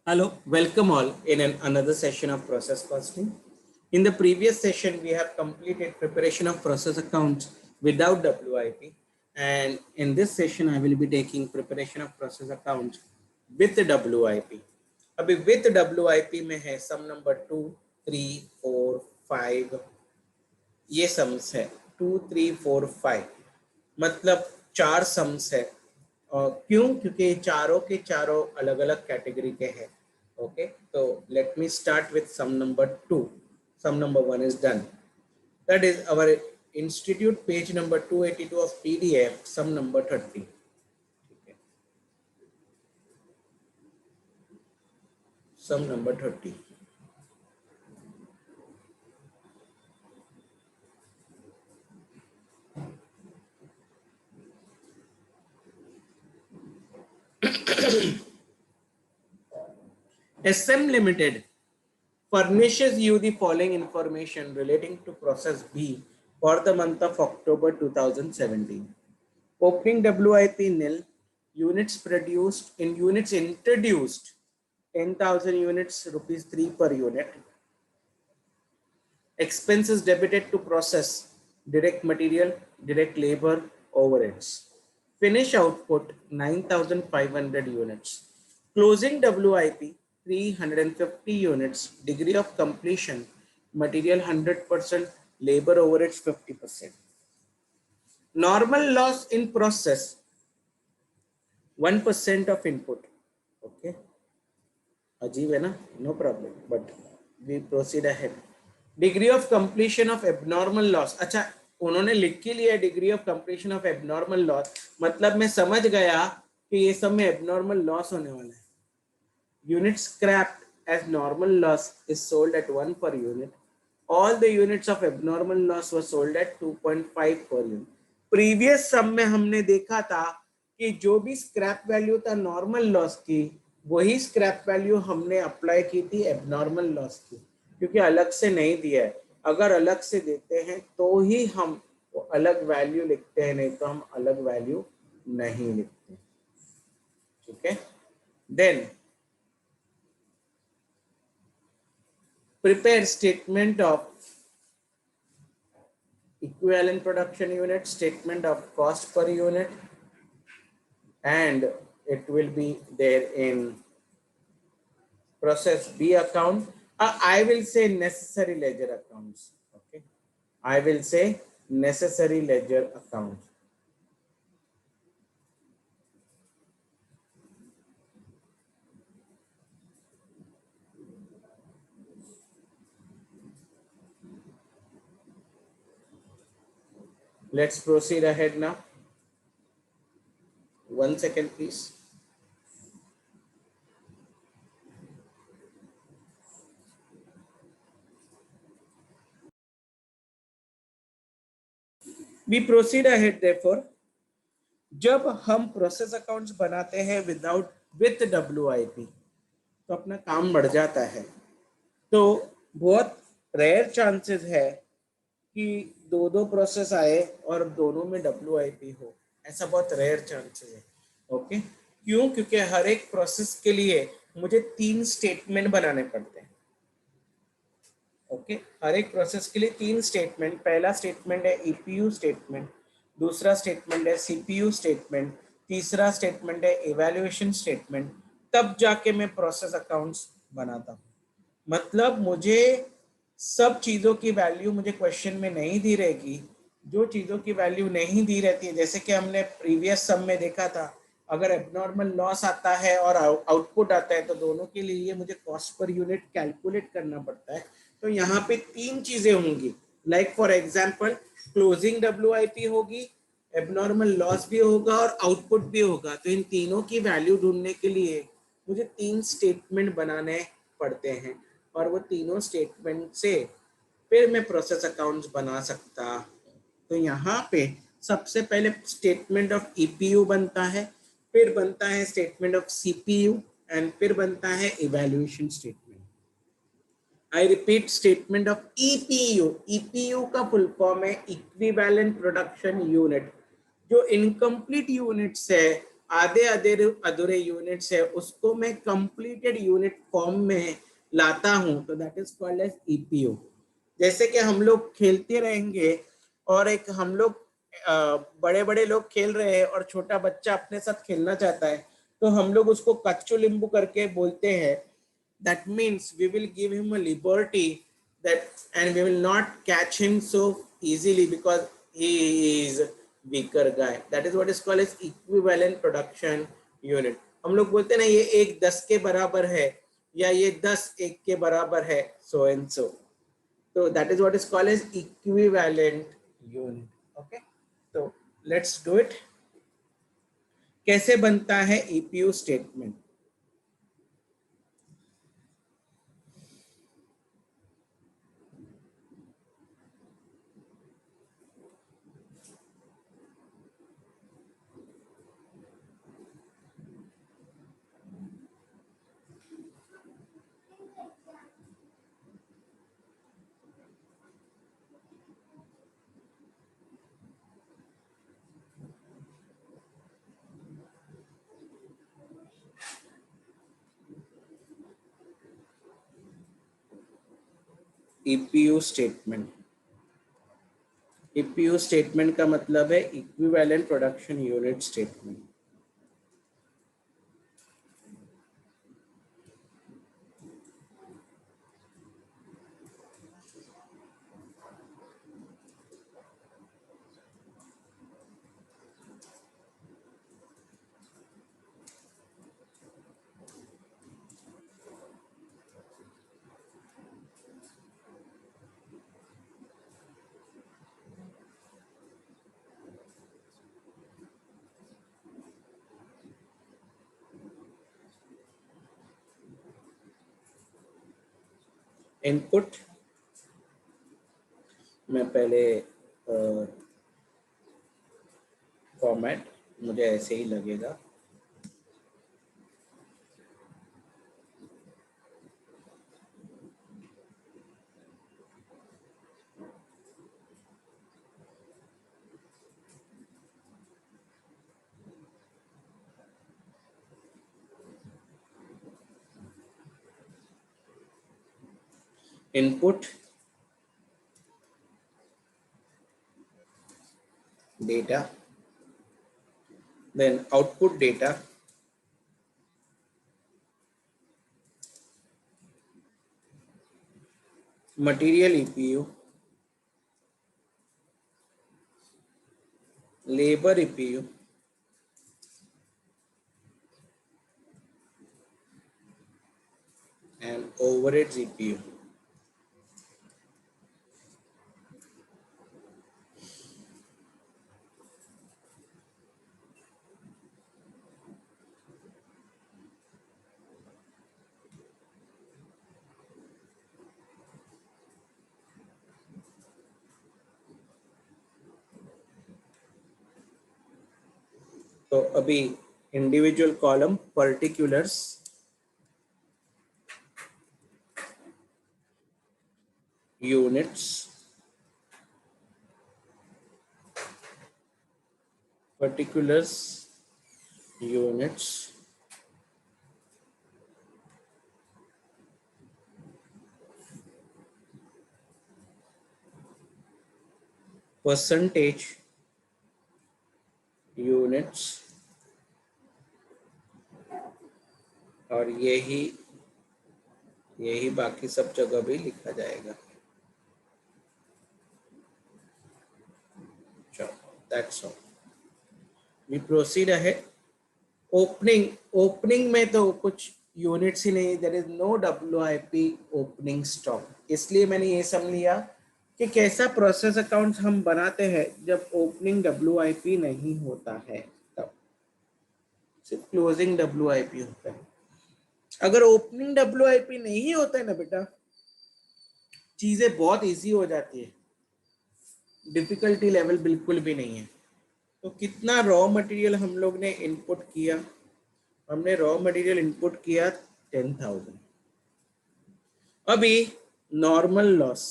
Hello, welcome all in another session of process costing. In the previous session, we have completed preparation of process accounts without WIP. And in this session, I will be taking preparation of process accounts with the WIP. अभी with WIP में है sum number 2, 3, 4, 5 ये sums है 2, 3, 4, 5 मतलब 4 sums है। और क्यों? क्योंकि चारों के चारों अलग अलग कैटेगरी के हैं। ओके, तो let me start with sum number 2. Sum number 1 is done, that is our institute page number 282 of PDF, sum number 30. ठीक है, sum number 30. SM Limited furnishes you the following information relating to process B for the month of October 2017. Opening WIP nil, units produced in units introduced 10,000 units, rupees 3 per unit. Expenses debited to process direct material, direct labor, overheads. Finish output 9,500 units. Closing WIP 350 units. Degree of completion material 100%, labor overheads 50%. Normal loss in process 1% of input. Okay, अजीब है ना, no problem, but we proceed ahead. Degree of completion of abnormal loss. अच्छा, उन्होंने लिख के लिया degree of completion of abnormal loss, मतलब मैं समझ गया कि ये सब में एबनॉर्मल लॉस होने वाला है. Unit scrapped as normal loss is sold at 1 per unit. All the units of abnormal loss were sold at 2.5 per unit. Previous सम में हमने देखा था कि जो भी स्क्रैप वैल्यू था नॉर्मल लॉस की, वही स्क्रैप वैल्यू हमने अप्लाई की थी एबनॉर्मल लॉस की, क्योंकि अलग से नहीं दिया है. अगर अलग से देते हैं तो ही हम वो अलग वैल्यू लिखते हैं, नहीं तो हम अलग वैल्यू नहीं लिखते. ठीक है, then prepare statement of equivalent production unit, statement of cost per unit, and it will be there in process B account. I will say necessary ledger accounts. Okay, I will say necessary ledger accounts. Let's proceed ahead now. 1 second, please. We proceed ahead therefore. जब हम process accounts बनाते हैं with WIP तो अपना काम बढ़ जाता है. तो बहुत रेयर चांसेस है कि दो प्रोसेस आए और दोनों में WIP हो. ऐसा बहुत रेयर चांसेस है. ओके, क्यों? क्योंकि हर एक प्रोसेस के लिए मुझे 3 स्टेटमेंट बनाने पड़ते हैं. ओके, हर एक प्रोसेस के लिए 3 स्टेटमेंट. पहला स्टेटमेंट है EPU स्टेटमेंट, दूसरा स्टेटमेंट है CPU स्टेटमेंट, तीसरा स्टेटमेंट है इवैल्यूएशन स्टेटमेंट. तब जाके मैं प्रोसेस अकाउंट्स बनाता हूँ. मतलब मुझे सब चीज़ों की वैल्यू मुझे क्वेश्चन में नहीं दी रहेगी. जो चीज़ों की वैल्यू नहीं दी रहती है, जैसे कि हमने प्रीवियस सम में देखा था, अगर एबनॉर्मल लॉस आता है और आउटपुट आता है तो दोनों के लिए मुझे कॉस्ट पर यूनिट कैलकुलेट करना पड़ता है. तो यहाँ पे 3 चीज़ें होंगी. Like for example, closing WIP होगी, एबनॉर्मल लॉस भी होगा और आउटपुट भी होगा. तो इन तीनों की वैल्यू ढूंढने के लिए मुझे 3 स्टेटमेंट बनाने पड़ते हैं और वो तीनों स्टेटमेंट से फिर मैं प्रोसेस अकाउंट्स बना सकता. तो यहाँ पे सबसे पहले स्टेटमेंट ऑफ EPU बनता है, फिर बनता है स्टेटमेंट ऑफ CPU एंड फिर बनता है evaluation statement. I repeat, statement of EPU. EPU का फुल फॉर्म है इक्विवेलेंट प्रोडक्शन यूनिट. जो इनकम्प्लीट यूनिट्स है आधे अधूरे अधूरे यूनिट्स है उसको मैं कंप्लीटेड यूनिट फॉर्म में लाता हूं, तो that is called as EPU. जैसे कि हम लोग खेलते रहेंगे और एक हम लोग बड़े बड़े लोग खेल रहे हैं और छोटा बच्चा अपने साथ खेलना चाहता है, तो हम लोग उसको कच्चू लिंबू करके बोलते हैं। That means we will give him a liberty that and we will not catch him so easily because he is weaker guy. That is what is called as equivalent production unit. हम लोग बोलते हैं ना ये 1 10 के बराबर है या ये 10 1 के बराबर है, so and so. So that is what is called as equivalent unit. Okay, so let's do it. कैसे बनता है EPU statement? EPU statement, EPU statement का मतलब है equivalent production unit statement. Input में पहले फॉर्मेट मुझे ऐसे ही लगेगा, input data, then output data, material EPU, labour EPU, and overheads EPU। तो अभी individual column particulars, units, particulars, units, percentage, units, और यही बाकी सब जगह भी लिखा जाएगा। चलो, that's all, we proceed ahead. Opening में तो कुछ यूनिट्स ही नहीं, there is no WIP opening stock. इसलिए मैंने ये सब लिया कि कैसा प्रोसेस अकाउंट्स हम बनाते हैं जब ओपनिंग WIP नहीं होता है, तब सिर्फ क्लोजिंग WIP होता है। अगर ओपनिंग WIP नहीं होता है ना बेटा, चीजें बहुत इजी हो जाती है, डिफिकल्टी लेवल बिल्कुल भी नहीं है। तो कितना रॉ मटेरियल हम लोग ने इनपुट किया? हमने रॉ मटेरियल इनपुट किया 10,000। अभी normal loss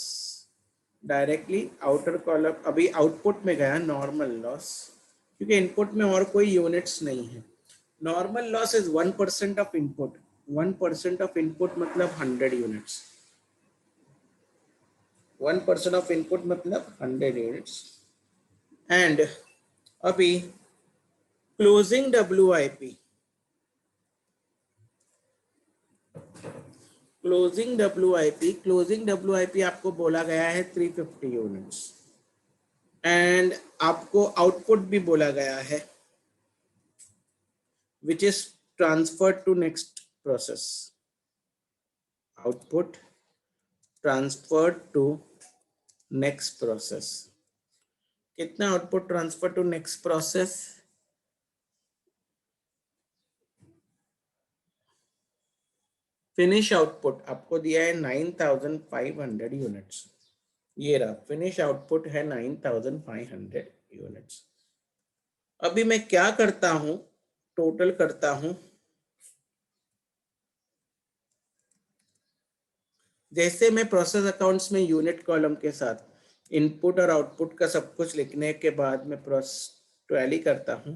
directly outer column, अभी आउटपुट में गया नॉर्मल लॉस, क्योंकि इनपुट में और कोई यूनिट्स नहीं है। Normal loss is 1% of input. 1% of input मतलब 100 यूनिट्स. 1% ऑफ इनपुट मतलब 100 यूनिट्स. एंड अभी क्लोजिंग WIP, क्लोजिंग WIP आपको बोला गया है 350 यूनिट्स. एंड आपको आउटपुट भी बोला गया है which is transferred to next process. Output transferred to next process. कितना output transfer to next process? Finish output आपको दिया है 9500 यूनिट्स. ये रहा फिनिश आउटपुट है 9500 यूनिट्स. अभी मैं क्या करता हूं, टोटल करता हूं. जैसे मैं प्रोसेस अकाउंट्स में यूनिट कॉलम के साथ इनपुट और आउटपुट का सब कुछ लिखने के बाद मैं टैली करता हूं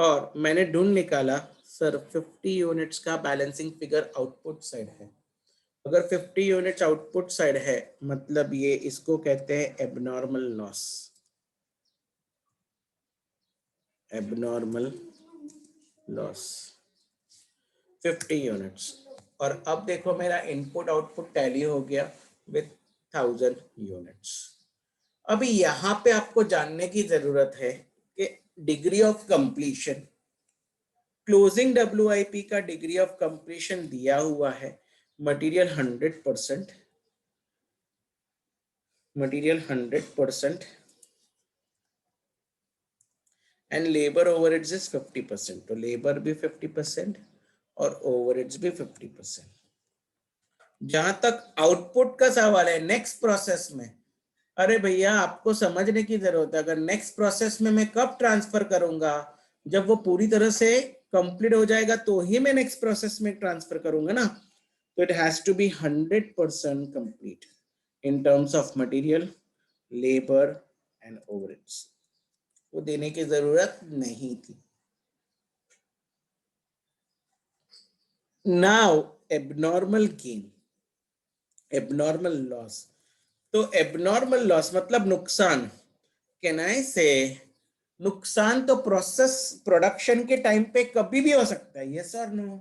और मैंने ढूंढ निकाला सर 50 यूनिट्स का बैलेंसिंग फिगर आउटपुट साइड है. अगर 50 यूनिट्स आउटपुट साइड है मतलब ये इसको कहते हैं abnormal loss. Abnormal loss 50 units. और अब देखो मेरा इनपुट आउटपुट टैली हो गया विथ 1000 यूनिट्स. अभी यहाँ पे आपको जानने की जरूरत है कि degree of completion, closing WIP का डिग्री ऑफ कंप्लीशन दिया हुआ है material 100%, material 100% and labour overheads is 50%. तो लेबर भी 50% और ओवरहेड्स भी 50%. जहां तक आउटपुट का सवाल है नेक्स्ट प्रोसेस में, अरे भैया आपको समझने की जरूरत है. अगर नेक्स्ट प्रोसेस में मैं कब ट्रांसफर करूंगा, जब वो पूरी तरह से कंप्लीट हो जाएगा तो ही मैं नेक्स्ट प्रोसेस में ट्रांसफर करूंगा ना. तो it has to be 100% complete in terms of material, labour and overheads. वो देने की जरूरत नहीं थी. Now abnormal gain, abnormal loss. तो एबनॉर्मल लॉस मतलब नुकसान. कैन आई से नुकसान तो प्रोसेस प्रोडक्शन के टाइम पे कभी भी हो सकता है. यस और नो?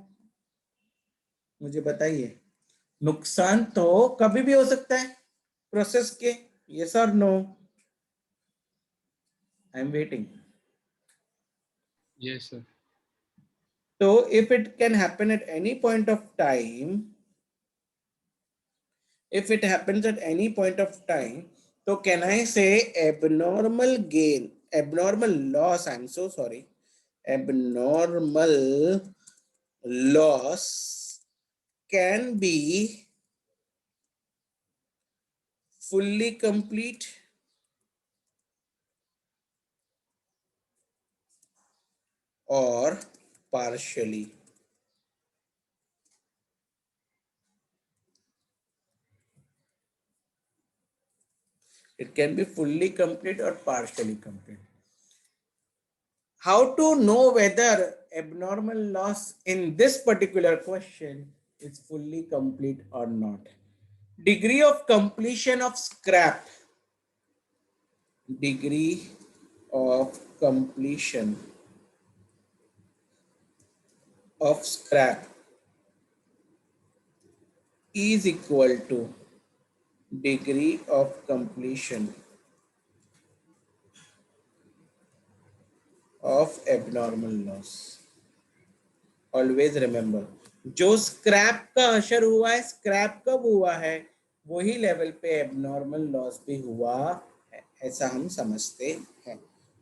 मुझे बताइए. नुकसान तो कभी भी हो सकता है प्रोसेस के. यस और no? I am waiting. Yes, sir. So if it can happen at any point of time, if it happens at any point of time, so can I say abnormal gain, abnormal loss, I'm so sorry, abnormal loss can be fully complete or partially. It can be fully complete or partially complete. How to know whether abnormal loss in this particular question is fully complete or not? Degree of completion of scrap. Degree of completion of scrap is equal to degree of completion of abnormal loss. Always remember, जो scrap का असर हुआ है, scrap कब हुआ है, वही level पे एबनॉर्मल लॉस भी हुआ है, ऐसा हम समझते हैं.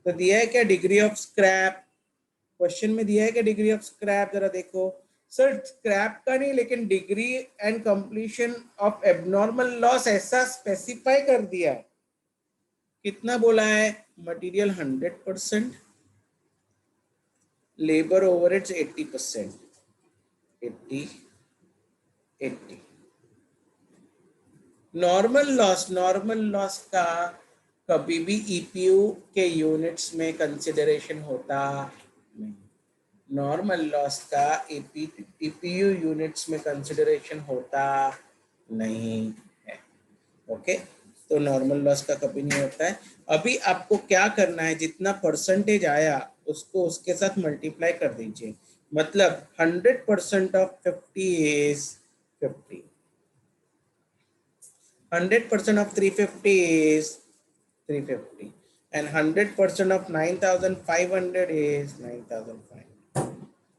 तो दिया है क्या डिग्री ऑफ स्क्रैप? क्वेश्चन में दिया है क्या डिग्री ऑफ स्क्रैप? जरा देखो सर, स्क्रैप का नहीं लेकिन degree and completion of abnormal loss ऐसा स्पेसिफाई कर दिया. कितना बोला है? Material 100%, labour overheads 80%. 80 80. Normal loss का कभी भी ईपीयू के यूनिट्स में कंसिडरेशन होता नहीं. नॉर्मल लॉस का ईपीयू यूनिट्स में कंसिडरेशन होता नहीं है। ओके, तो नॉर्मल लॉस का कभी नहीं होता है। अभी आपको क्या करना है, जितना परसेंटेज आया उसको उसके साथ मल्टीप्लाई कर दीजिए। मतलब 100% of 50 is 50, 100% of 350 is 350, and 100% of 9500 is 9500.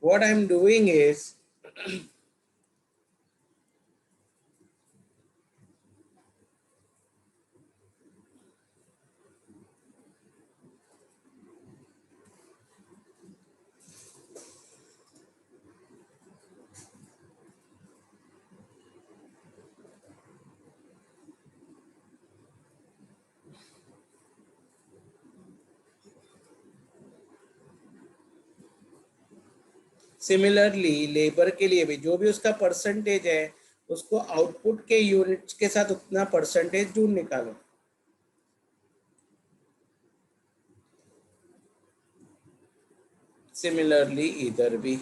What I'm doing is similarly labour के लिए भी जो भी उसका परसेंटेज है उसको आउटपुट के यूनिट्स के साथ उतना परसेंटेज जोड़ निकालो। सिमिलरली इधर भी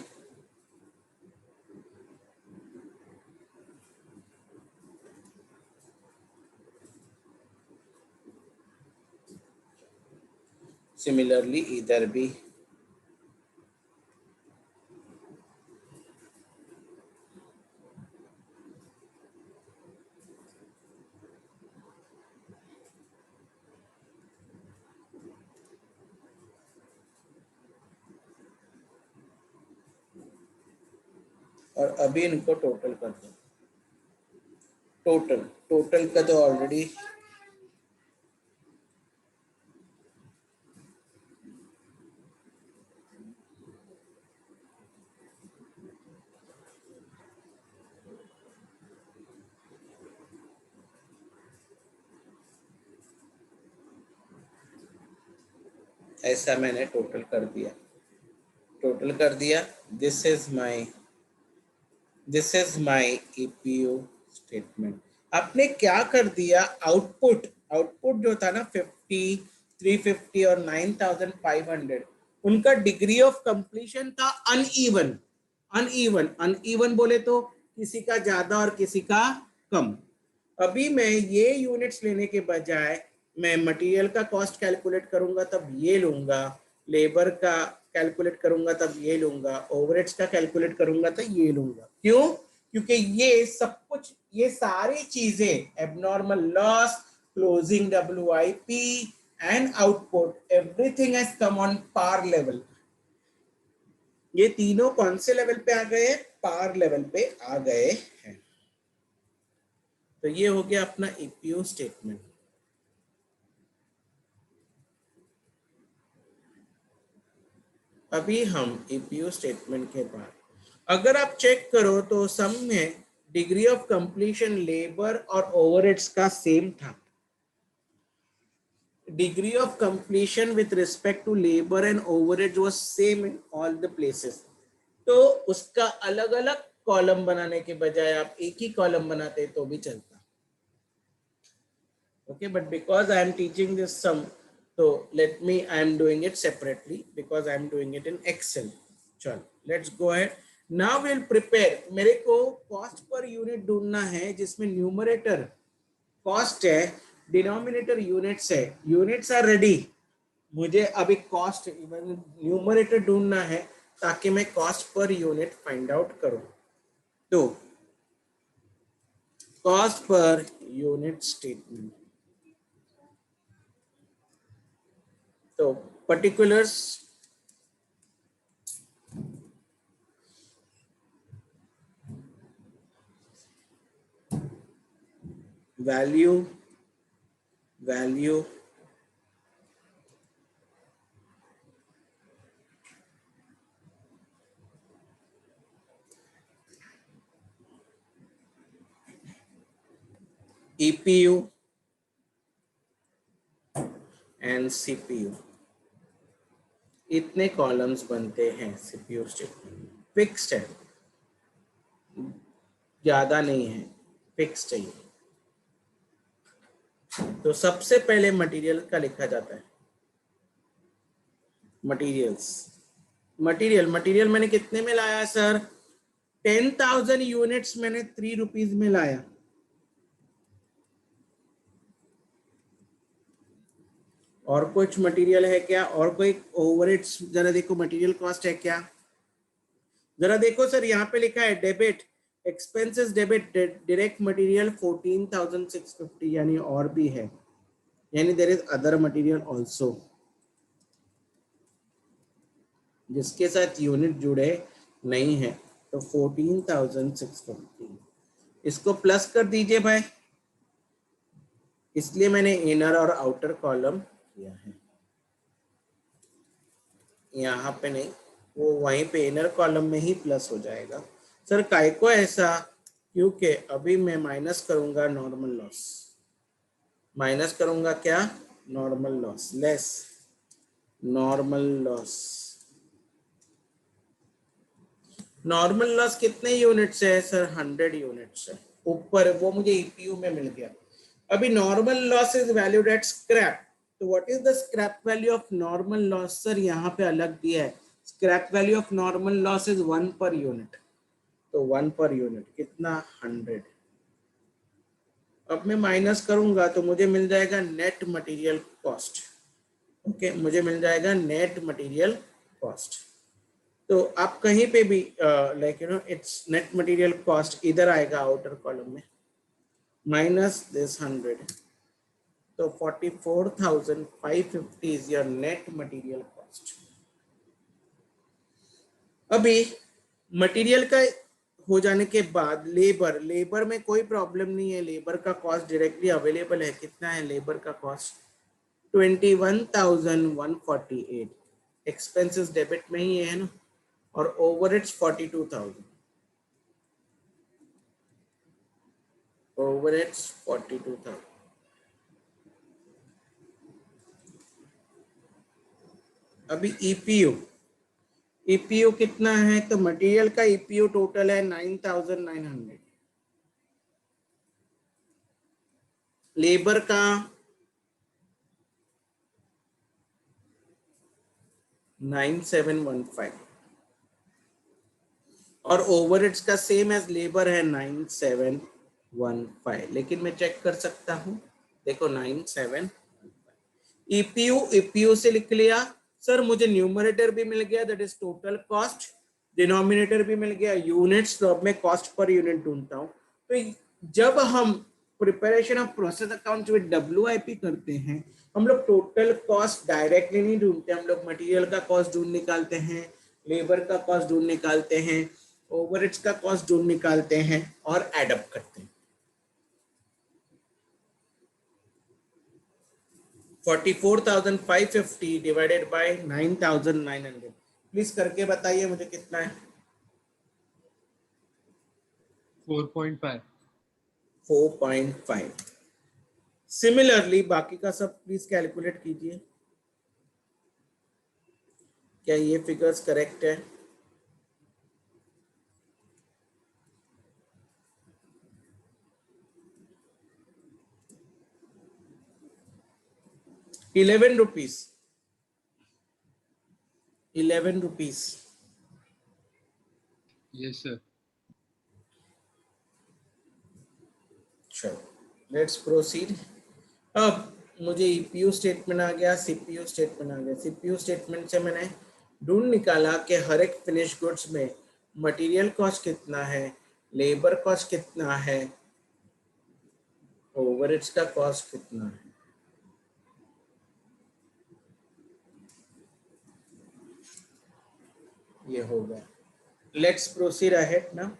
सिमिलरली इधर भी और अभी इनको टोटल कर दो। टोटल टोटल का तो ऑलरेडी ऐसा मैंने टोटल कर दिया, टोटल कर दिया। This is my EPU statement. आपने क्या कर दिया, आउटपुट आउटपुट जो था ना 50, 350 और 9500, उनका डिग्री ऑफ कंप्लीशन था अनइवन। अनइवन बोले तो किसी का ज्यादा और किसी का कम। अभी मैं ये यूनिट्स लेने के बजाय मैं मटेरियल का कॉस्ट कैलकुलेट करूंगा तब ये लूंगा, लेबर का कैलकुलेट करूंगा तब ये लूंगा, ओवरहेड्स का कैलकुलेट करूंगा तो ये लूंगा। क्यों? क्योंकि ये सब कुछ, ये सारी चीजें abnormal loss, closing WIP and output, everything has come on par level. ये तीनों कौन से लेवल पे आ गए? पार लेवल पे आ गए हैं। तो ये हो गया अपना ईपीयू स्टेटमेंट। अभी हम ईपीयू स्टेटमेंट के बाद अगर आप चेक करो तो सम में डिग्री ऑफ कंप्लीशन लेबर और ओवरहेड्स का सेम था। Degree of completion with respect to labour and overhead was same in all the places. तो उसका अलग अलग कॉलम बनाने के बजाय आप एक ही कॉलम बनाते तो भी चलता। Okay, but because I am teaching this sum, so I am doing it separately because I am doing it in Excel. चलो, let's go ahead. Now we'll prepare. मेरे को cost per unit ढूंढना है जिसमें numerator cost है, denominator units है। Units are ready. मुझे अभी cost numerator ढूंढना है ताकि मैं cost per unit find out करूँ। तो cost per unit statement, तो particulars value EPU and CPU, इतने कॉलम्स बनते हैं सीपीयू स्टेटमेंट। फिक्स्ड है, ज्यादा नहीं है, फिक्स चाहिए। तो सबसे पहले मटेरियल का लिखा जाता है, मटेरियल्स। मटेरियल मटेरियल मैंने कितने में लाया सर? 10,000 यूनिट्स मैंने 3 रुपीज में लाया। और कुछ मटेरियल है क्या? और कोई ओवरहेड्स जरा देखो, मटेरियल कॉस्ट है क्या? जरा देखो सर, यहाँ पे लिखा है debit expenses, debit direct material 14,650, यानी और भी है, यानी there is other material also जिसके साथ यूनिट जुड़े नहीं है। तो 14,650 इसको प्लस कर दीजिए भाई, इसलिए मैंने इनर और आउटर कॉलम किया है, यहाँ पे नहीं, वो वहीं पे इनर कॉलम में ही प्लस हो जाएगा। सर काय को ऐसा? क्योंकि अभी मैं माइनस करूंगा नॉर्मल लॉस, माइनस करूंगा क्या? Normal loss, less normal loss. Normal loss कितने यूनिट्स है सर? 100 यूनिट्स है ऊपर, वो मुझे ईपीयू में मिल गया। अभी normal loss is valued at scrap, तो what is the scrap value of normal loss? Sir यहाँ पे अलग दिया है, scrap value of normal loss is 1 per unit, तो 1 पर यूनिट कितना? 100। अब मैं माइनस करूंगा तो मुझे मिल जाएगा नेट मटेरियल कॉस्ट। ओके, मुझे मिल जाएगा नेट मटेरियल कॉस्ट। तो आप कहीं पे भी like it's net material cost इधर आएगा आउटर कॉलम में, माइनस दिस 100, तो 44,550 is your net material cost. अभी मटेरियल का हो जाने के बाद लेबर, लेबर में कोई प्रॉब्लम नहीं है, लेबर का कॉस्ट डायरेक्टली अवेलेबल है। कितना है लेबर का कॉस्ट? 21,148, एक्सपेंसेस डेबिट में ही है ना, और ओवरहेड्स 42,000, ओवरहेड्स 42,000। अभी ईपीयू, ईपीयू कितना है? तो मटेरियल का ईपीयू टोटल है 9,900, लेबर का 9,715, और ओवरहेड्स का सेम एज लेबर है 9,715, लेकिन मैं चेक कर सकता हूं, देखो 9,715। ईपीयू, ईपीयू से लिख लिया सर, मुझे न्यूमरेटर भी मिल गया, that is total cost, denominator भी मिल गया यूनिट्स, तो अब मैं कॉस्ट पर यूनिट ढूंढता हूं। तो जब हम preparation of process account with WIP करते हैं, हम लोग टोटल कॉस्ट डायरेक्टली नहीं ढूंढते, हम लोग मटेरियल का कॉस्ट ढूंढ निकालते हैं, लेबर का कॉस्ट ढूंढ निकालते हैं, ओवरहेड्स का कॉस्ट ढूंढ निकालते हैं और एडअप करते हैं। 44,550 डिवाइडेड बाय 9,900, प्लीज करके बताइए मुझे कितना है? 4.5। 4.5। सिमिलरली बाकी का सब प्लीज कैलकुलेट कीजिए, क्या ये फिगर्स करेक्ट है? ₹11, ₹11। Yes sir. चलो लेट्स प्रोसीड। अब मुझे ईपीयू स्टेटमेंट आ गया, सीपीयू स्टेटमेंट आ गया। सीपीयू स्टेटमेंट से मैंने ढूंढ निकाला कि हर एक फिनिश गुड्स में मटेरियल कॉस्ट कितना है, लेबर कॉस्ट कितना है, ओवरहेड्स का कॉस्ट कितना है। ये हो गया, लेट्स प्रोसीड अहेड ना।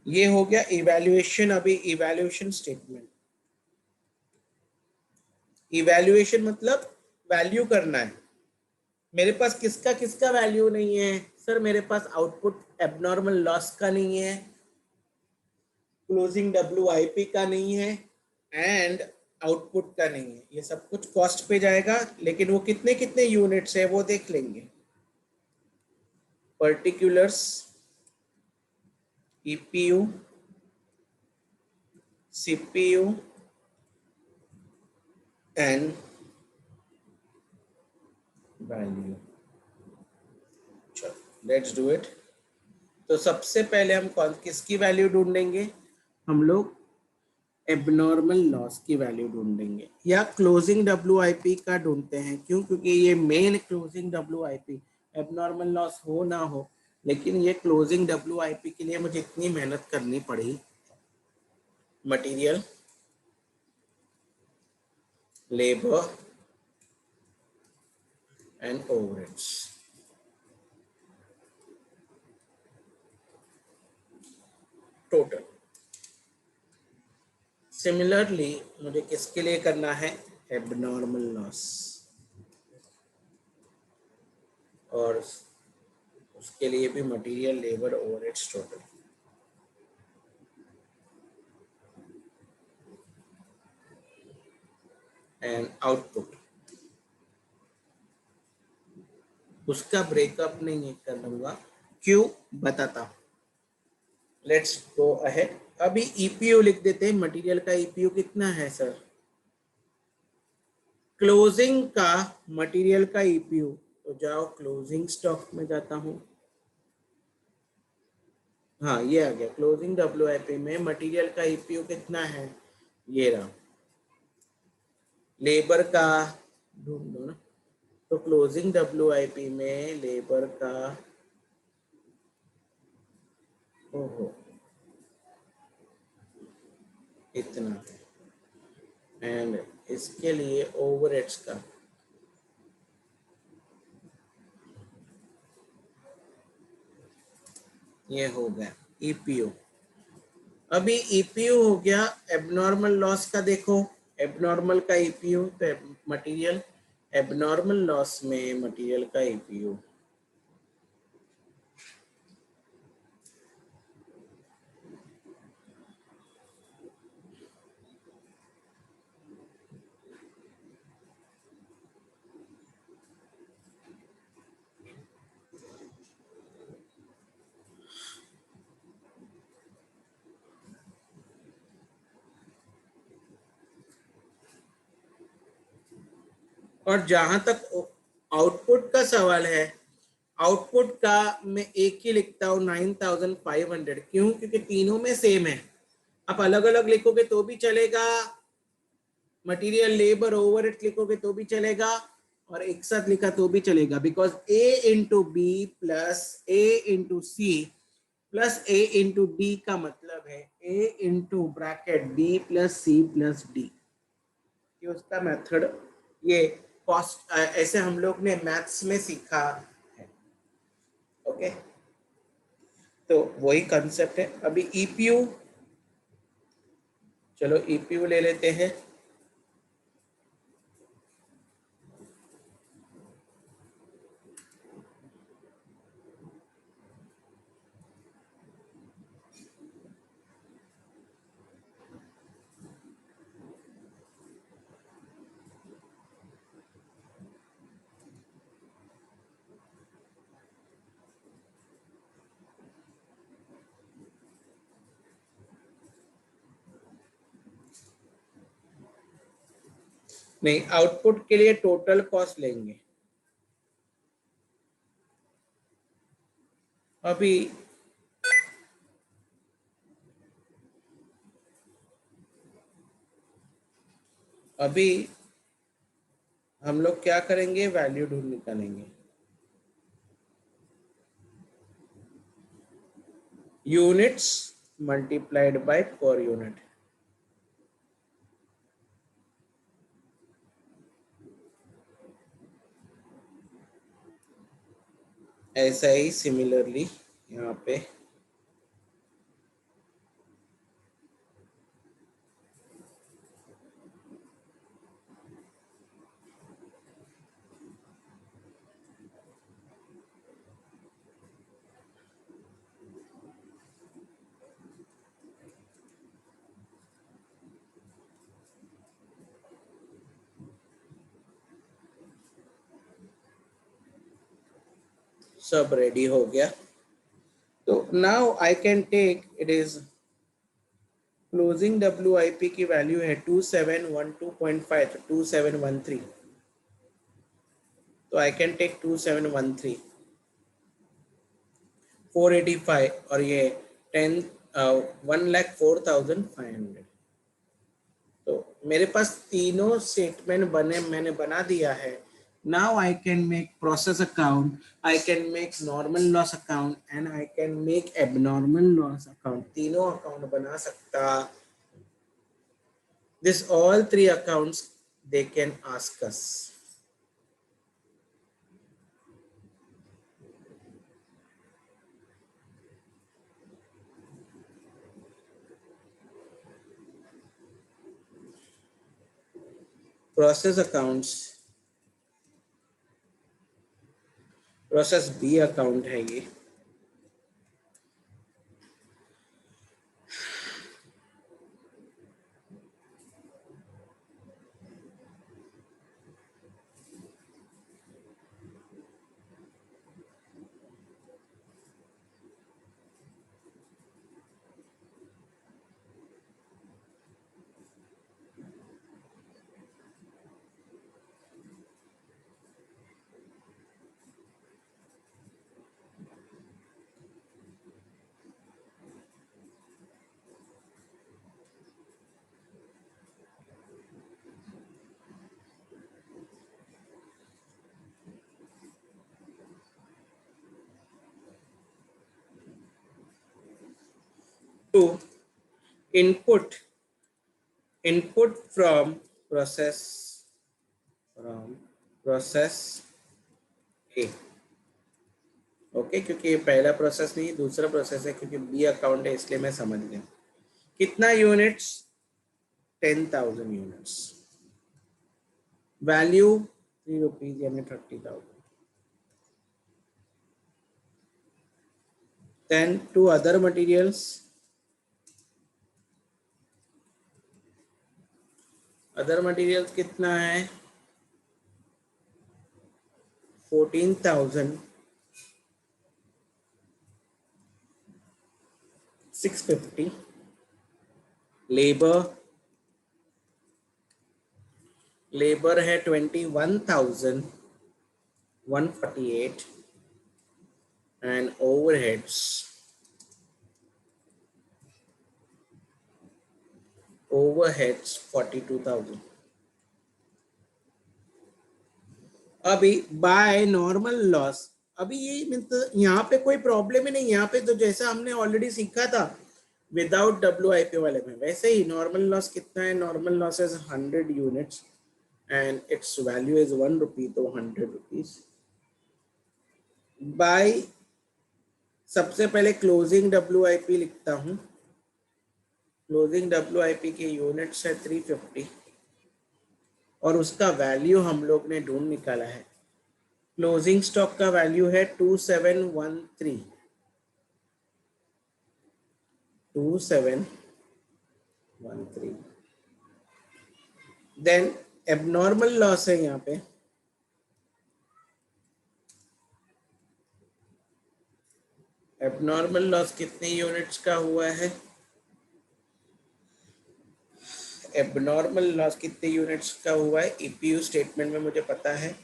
ये हो गया इवैल्यूएशन। अभी इवैल्यूएशन स्टेटमेंट, इवैल्यूएशन मतलब वैल्यू करना है। मेरे पास किसका किसका वैल्यू नहीं है सर? मेरे पास आउटपुट एबनॉर्मल लॉस का नहीं है, क्लोजिंग डब्ल्यूआईपी का नहीं है, एंड आउटपुट का नहीं है। ये सब कुछ कॉस्ट पे जाएगा, लेकिन वो कितने कितने यूनिट्स है वो देख लेंगे। Particulars, EPU, CPU, and value. चलो लेट्स डू इट। तो सबसे पहले हम कौन किसकी वैल्यू ढूंढेंगे? हम लोग एबनॉर्मल लॉस की वैल्यू ढूंढेंगे या क्लोजिंग डब्ल्यूआईपी का ढूंढते हैं। क्यों? क्योंकि ये main closing WIP, abnormal loss हो ना हो, लेकिन ये क्लोजिंग डब्ल्यूआईपी के लिए मुझे इतनी मेहनत करनी पड़ी। Material, labour and overheads. Total. Similarly मुझे किसके लिए करना है? एबनॉर्मल लॉस, और उसके लिए भी material, labour, overheads total. And output, उसका ब्रेकअप नहीं कर लूंगा। क्यों? बताता हूं। Let's go ahead. अभी ईपीयू लिख देते हैं। मटेरियल का ईपीयू कितना है सर? क्लोजिंग का मटेरियल का ईपीयू, तो जाओ क्लोजिंग स्टॉक में जाता हूं। हाँ ये आ गया। क्लोजिंग डब्ल्यूआईपी में मटेरियल का ईपीयू कितना है? ये रहा। लेबर का ढूंढ दो ना। तो क्लोजिंग डब्ल्यूआईपी में लेबर का, ओहो, इतना है। एंड इसके लिए ओवरहेड्स का, ये हो गया ईपीयू। अभी ईपीयू हो गया। एबनॉर्मल लॉस का देखो, एबनॉर्मल का ईपीयू, तो मटेरियल, एबनॉर्मल लॉस में मटेरियल का ईपीयू, और जहां तक आउटपुट का सवाल है, आउटपुट का मैं एक ही लिखता हूँ 9500। क्यों? क्योंकि तीनों में सेम है। आप अलग अलग लिखोगे तो भी चलेगा, मटेरियल, लेबर, ओवरहेड लिखोगे तो भी चलेगा, और एक साथ लिखा तो भी चलेगा। Because A into B plus A into C plus A into D का मतलब है A into bracket B plus C plus D. ये उसका मेथड, ये कॉस्ट, ऐसे हम लोग ने मैथ्स में सीखा है। ओके, तो वही कंसेप्ट है। अभी ईपीयू, चलो ईपीयू ले लेते हैं। नहीं, आउटपुट के लिए टोटल कॉस्ट लेंगे। अभी अभी हम लोग क्या करेंगे? वैल्यू ढूंढ निकालेंगे। Units multiplied by per unit. ऐसा ही सिमिलरली यहाँ पे सब रेडी हो गया। तो now I can take, it is closing WIP की वैल्यू है 2712.5, तो 2713, तो आई कैन टेक 2713, 485 और ये 1,04,500। तो मेरे पास तीनों स्टेटमेंट मैंने बना दिया है। Now I can make process account, I can make normal loss account and I can make abnormal loss account, तीनों अकाउंट बना सकता। This all three accounts they can ask us. Process accounts, process B account है ये। To input from process A. Okay, क्योंकि ये पहला process नहीं दूसरा प्रोसेस है, क्योंकि बी अकाउंट है इसलिए मैं समझ गया। कितना यूनिट्स? 10,000 यूनिट्स। वैल्यू 3 रुपीज यानी 30,000। Then to other materials, other materials कितना है? 14,650। लेबर है 21,148 एंड ओवरहेड्स 42,000। अभी बाय नॉर्मल लॉस, अभी ये मतलब यहाँ पे कोई प्रॉब्लम ही नहीं। यहाँ पे तो जैसा हमने ऑलरेडी सीखा था विदाउट WIP वाले में, वैसे ही नॉर्मल लॉस कितना है? Normal loss is 100 units and it's value is 1 रुपी, तो 100 रुपीज बाय। सबसे पहले क्लोजिंग WIP लिखता हूँ। क्लोजिंग WIP के यूनिट्स है 350 और उसका वैल्यू हम लोग ने ढूंढ निकाला है। क्लोजिंग स्टॉक का वैल्यू है 2713, 2713। देन एबनॉर्मल लॉस है यहाँ पे, एबनॉर्मल लॉस कितने यूनिट्स का हुआ है? एबनॉर्मल लॉस कितने यूनिट्स का हुआ है? EPU स्टेटमेंट में मुझे पता है,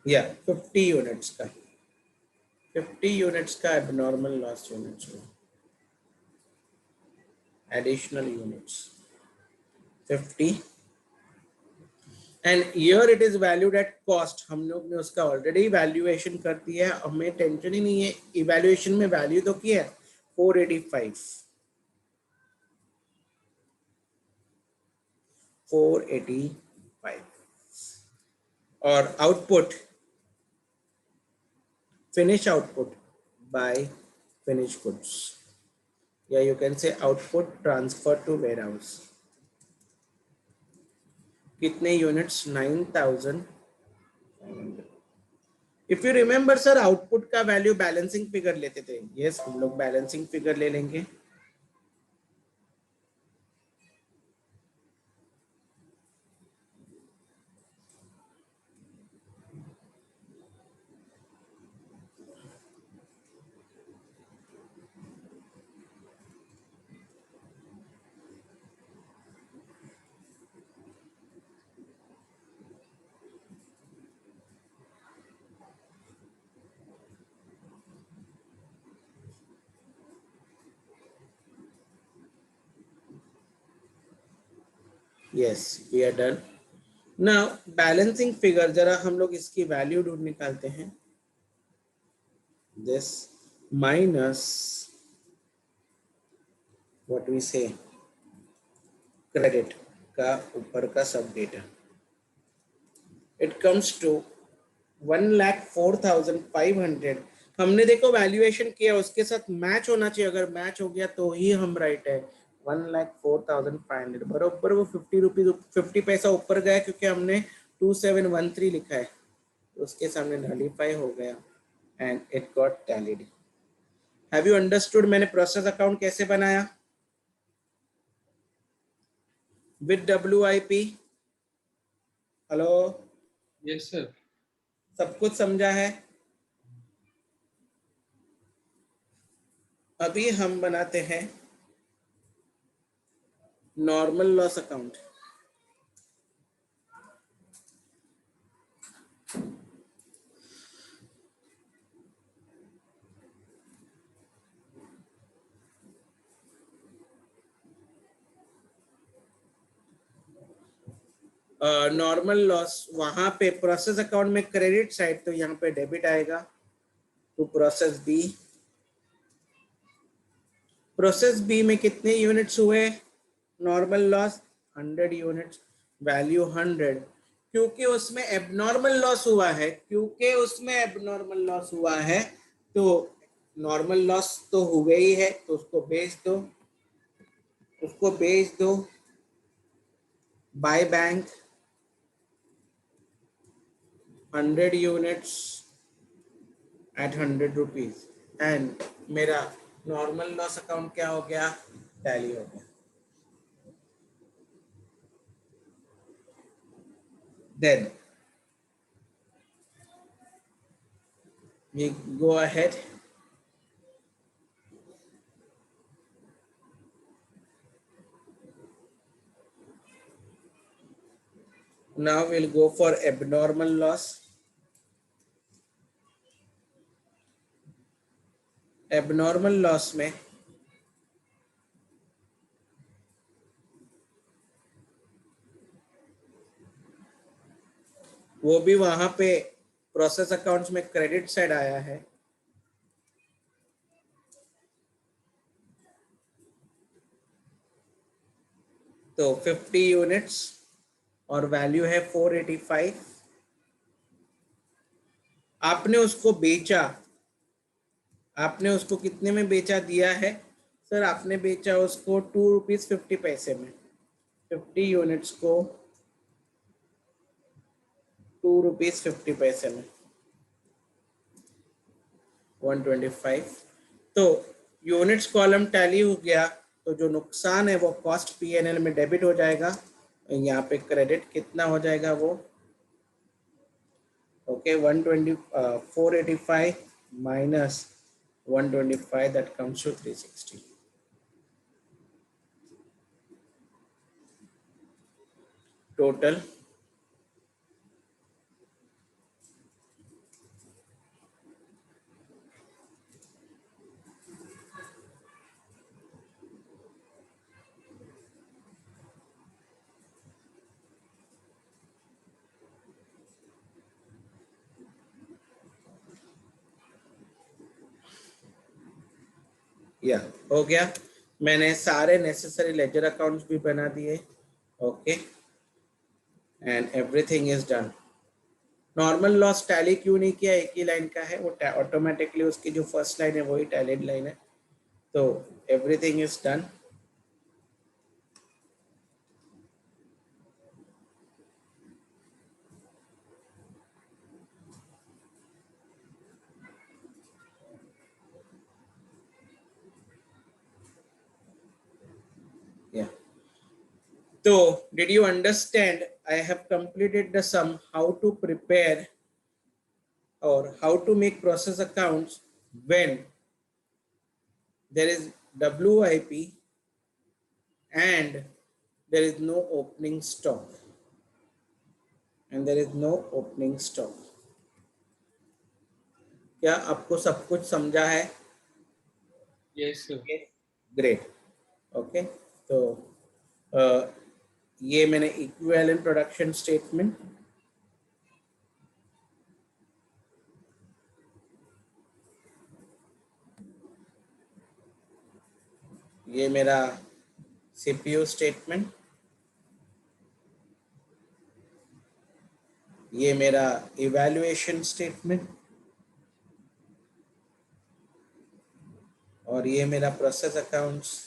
या 50 यूनिट्स का, 50 यूनिट्स का एबनॉर्मल लॉस यूनिट्स हुआ, additional units 50 and year it is valued at cost. हम लोग ने उसका ऑलरेडी वैल्यूएशन कर दिया है, हमें टेंशन ही नहीं है। इवैल्यूएशन में वैल्यू तो किया है 485, 485 और output finish output by finish goods, या you can say output transfer to warehouse. कितने units? 9,000। If you remember sir, output का वैल्यू बैलेंसिंग फिगर लेते थे। यस, हम लोग बैलेंसिंग फिगर ले लेंगे। Yes we are done. Now balancing figure, जरा हम लोग इसकी वैल्यू ढूंढ निकालते हैं. This minus what we say credit का ऊपर का सब डेटा, इट कम्स टू 1,04,500. हमने देखो वैल्यूएशन किया, उसके साथ मैच होना चाहिए. अगर मैच हो गया तो ही हम राइट है. 1,04,500 बरोबर वो 50 रुपीज 50 पैसा ऊपर गया क्योंकि हमने 2713 लिखा है, तो उसके सामने नलीफाई हो गया and it got tallied. Have you understood मैंने प्रोसेस अकाउंट कैसे बनाया with WIP? Hello, Yes, sir. सब कुछ समझा है? अभी हम बनाते हैं normal loss account. Normal loss वहां पे प्रोसेस अकाउंट में क्रेडिट साइड, तो यहाँ पे डेबिट आएगा to process B. Process B में कितने यूनिट्स हुए नॉर्मल लॉस? 100 यूनिट्स. वैल्यू 100. क्योंकि उसमें एबनॉर्मल लॉस हुआ है, तो नॉर्मल लॉस तो हुए ही है, तो उसको बेच दो by bank 100 units at 100 rupees and मेरा नॉर्मल लॉस अकाउंट क्या हो गया? टैली हो गया. Then we go ahead. Now we'll go for abnormal loss. Abnormal loss में वो भी वहां पे प्रोसेस अकाउंट्स में क्रेडिट साइड आया है, तो 50 यूनिट्स और वैल्यू है 485. आपने उसको बेचा, आपने उसको कितने में बेचा दिया है सर? आपने बेचा उसको 2 रुपीज 50 पैसे में. 50 यूनिट्स को 2 रुपीज 50 पैसे में 125. तो यूनिट्स कॉलम टैली हो गया, तो जो नुकसान है वो कॉस्ट P&L में डेबिट हो जाएगा. यहाँ पे क्रेडिट कितना हो जाएगा वो? Okay 485 minus 125, that comes to 360 total. या हो गया. मैंने सारे नेसेसरी लेजर अकाउंट्स भी बना दिए. Okay and everything is done. Normal loss tally क्यों नहीं किया? एक ही लाइन का है वो, ऑटोमेटिकली उसकी जो फर्स्ट लाइन है वही टैलीड लाइन है, तो एवरीथिंग इज डन. या so did you understand? I have completed the sum, how to prepare or how to make process accounts when there is WIP and there is no opening stock, क्या आपको सब कुछ समझा है? Yes, sir. Great. Okay तो ये मैंने equivalent production statement, ये मेरा सीपीयू स्टेटमेंट, ये मेरा इवैल्यूएशन स्टेटमेंट, और ये मेरा process accounts,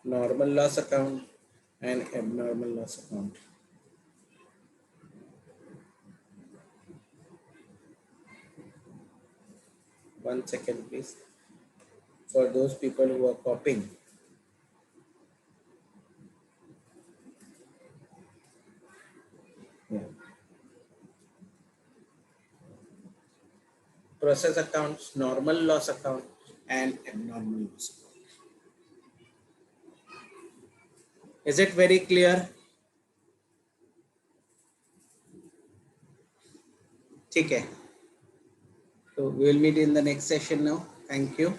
normal loss account and abnormal loss account. One second please, for those people who are copying. Yeah. Process accounts, normal loss account and abnormal loss account. Is it very clear? ठीक है, so we will meet in the next session now. Thank you.